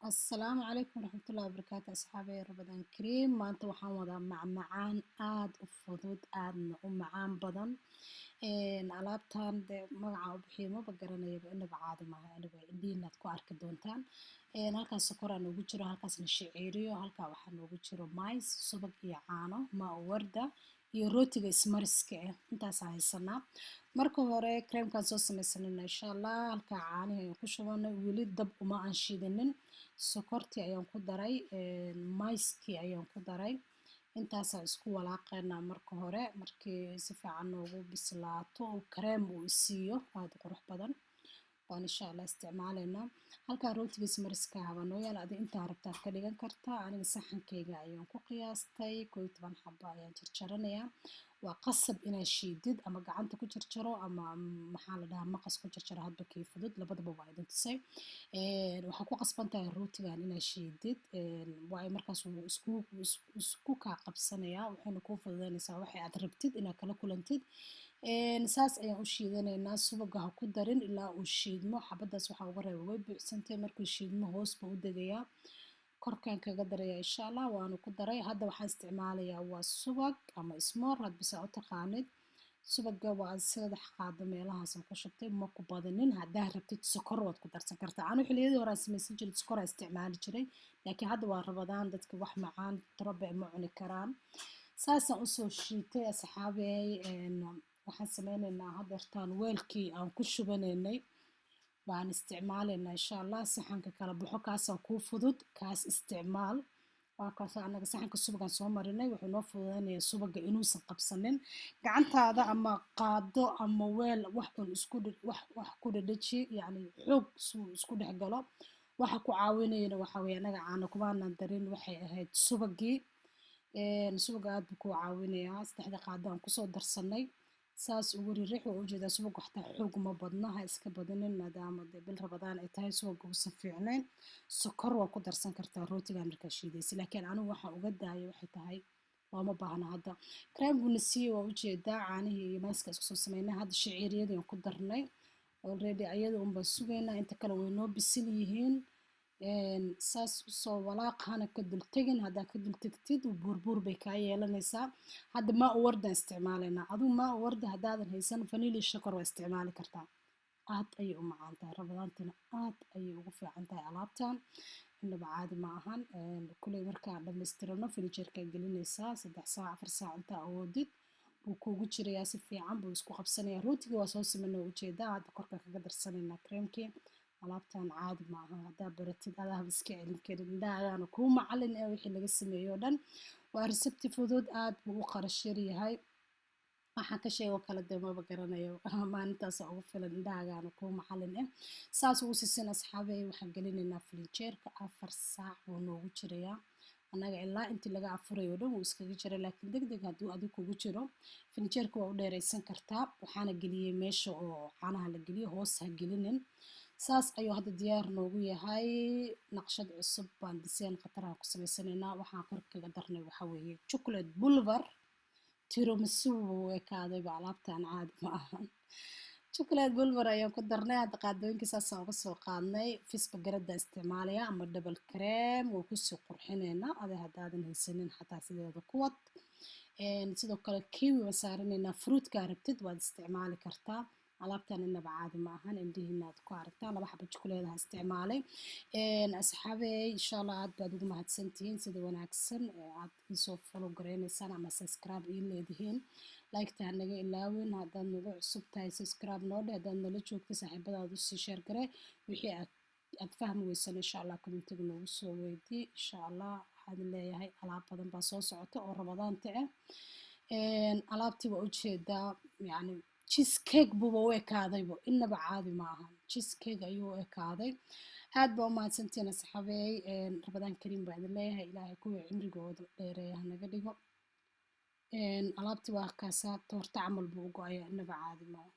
السلام عليكم ورحمة الله وبركاته أصحابي رمضان كريم maanta waxaan wadaa macmacaan aad u fudud aadna u macaan badan alaabtan dee magaca u bixiyo maba garanayaba inaba caadi maaha anyway indhihiina aad ku arki doontaan halkaas sokor aa noogu jiro halkaasna shaciiriyo halkaa waxaa noogu jiro mays subag iyo caano maa warda iyo rootiga ismariska ah intaasaan haysanaa marka hore creamkaan soo sameysanayna insha allah halkaa caanihi ayaan ku shubanay weli dab uma aan shiidanin sokortii ayaan ku daray mayskii ayaan ku daray intaasaan isku walaaqaynaa marka hore markii si fiican noogu bislaato oo kareem uu isiiyo aada qurux badan baan insha allah isticmaalaynaa halkaa rootiga ismariska haba noo yaal adi intaa rabtaad ka dhigan kartaa aniga saxankayga ayaan ku qiyaastay 11 xabo ayaan jarjaranayaa waa qasab inaad shiidid ama gacanta ku jarjaro ama maxaa la dhahaa maqas ku jarjaro hadba kii fudud labadaba waa idin tusay waxaa ku qasban tahay rootigan inaad shiidid waayo markaas wuu isku kaa qabsanayaa waxayna kuu fududeynaysaa waxay aad rabtid inaad kala kulantid saas ayaan u shiidanaynaa subaga ha ku darin ilaa uu shiidmo xabadaas waxaa uga reeba way buuxsantay markuu shiidmo hoos buu u degayaa korkaan kaga daraya insha allah waanu ku daray hadda waxaan isticmaalayaa waa subag ama ismoor hadbisa u taqaanid subaga waa 3 qaado meelahaasaan ku shubtay ma ku badanin haddaa rabtid sokor waad ku darsan kartaa anu xilliyadii hore aan samaysan jiray sokor aan isticmaali jiray laakiin hadda waa rabadaan dadka wax macaan tarabe ma cuni karaan saasaan usoo shiitay asxaabey waxaan sameynaynaa hadeertaan weelkii aan ku shubanaynay baan isticmaalaynaa insha allah saxanka kala baxo kaasaan kuu fudud kaas isticmaal waa kaas anaga saxanka subagaan soo marinay wuxuu noo fududeynayaa subaga inuusan qabsanin gacantaada ama qaado ama weel wax ku dhadhaji yacni xoog suu isku dhex galo waxa ku caawinayana waxaa weeye anaga caano kumaanan darin waxay ahayd subagii subaga aad buu kuu caawinayaa 3 qaado aan kusoo darsanay saas ugu ririx waa ujeedaa subaga waxtaa xoog uma badno ha iska badanin maadaama dee bil rabadaan ay tahay subaga uusan fiicnayn sokor waa ku darsan kartaa rootiga markaa shiidaysa laakiin anigu waxaan uga daayay waxay tahay looma baahna hadda creamkuna siiye waa ujeedaa caanihii iyo mayska isku soo sameynay hadda shaciiriyadii aan ku darnay already ayada unbaan sugaynaa inta kale way noo bisil yihiin saas usoo walaaq hana ka dultegin haddaa ka dultegtid buurbuur bay kaa yeelanaysaa hadda maa u wardan isticmaalaynaa adigu maa u warda haddaadan haysan vanili shakor waa isticmaali kartaa aad ayay u macaan tahay rabadaantina aad ayay ugu fiican tahay alaabtan inaba caadi ma ahan kuley markaan dhammaystirano finijerkaa gelinaysaa 3 saac 4 saac intaa awoodid wuu kuugu jirayaa si fiican buu isku qabsanayaa rootiga waa soo simanoo ujeedaa hadda korkaan kaga darsanaynaa creamkii alaabtan caadi ma aha haddaa baratid adaaba iska celin karin indhahagaana kuu macalin ee wixii laga sameeyo dhan waa resebti fudud aad buu u qarash yar yahay waxaan ka sheego kala dee maba garanayo maalintaasa ugu filan indhahagaana kuu macalin ah saas ugu sisin asxaabey waxaan gelinaynaa filinjeerka 4 saac buu noogu jirayaa annaga ilaa intii laga afurayo dhan wuu iskaga jira laakiin deg deg hadduu adig kugu jiro filinjeerka waa u dheeraysan kartaa waxaana geliyey meesha oo caanaha la geliyo hoos ha gelinin saas ayuu hadda diyaar noogu yahay naqshad cusub baan diseen khataraha ku samaysanaynaa waxaan kor kaga darnay waxaa weeye chocolate bulvar tiramisu buu ekaadayba alaabtan caadi ma ahan chocolate bulvar ayaan ku darnay hadda qaadooyinkii saasaan uga soo qaadnay fisba garadda isticmaalaya ama double cream waa kusii qurxinaynaa adi haddaadan haysanin xataa sideeda kuwad sidoo kale kiwi waan saaranaynaa fruitkaa rabtid waad isticmaali kartaa alaabtan inaba caadi ma ahan indhihiina aad ku aragtaan 2 xabo jukuleedaha isticmaalay asxaabey insha allah aad baad ugu mahadsantihiin sida wanaagsan aad isoo follow gareynaysaan ama subscribe ii leedihiin like-ta hanaga ilaawin haddaad nagu cusub tahay subscribe noo dheh haddaad nala joogtay saaxiibadaada usii share garee wixii aad fahmi weysan insha allah commentiga noogu soo weydii insha allah waxaan leeyahay alaab badan baa soo socota oo rabadaanta ah alaabtii waa ujeedaa yacni cheesecake buuba u ekaadaybo inaba caadi ma ahan cheesecake ayuu u ekaaday aad baa u mahadsantiin asxaabey rabadaan kariim baa idin leeyahay ilaahay kuwii cimrigooda dheereeya hanaga dhigo alaabtii waa kaasaa toorta camal buu u go-ayaa inaba caadi ma aha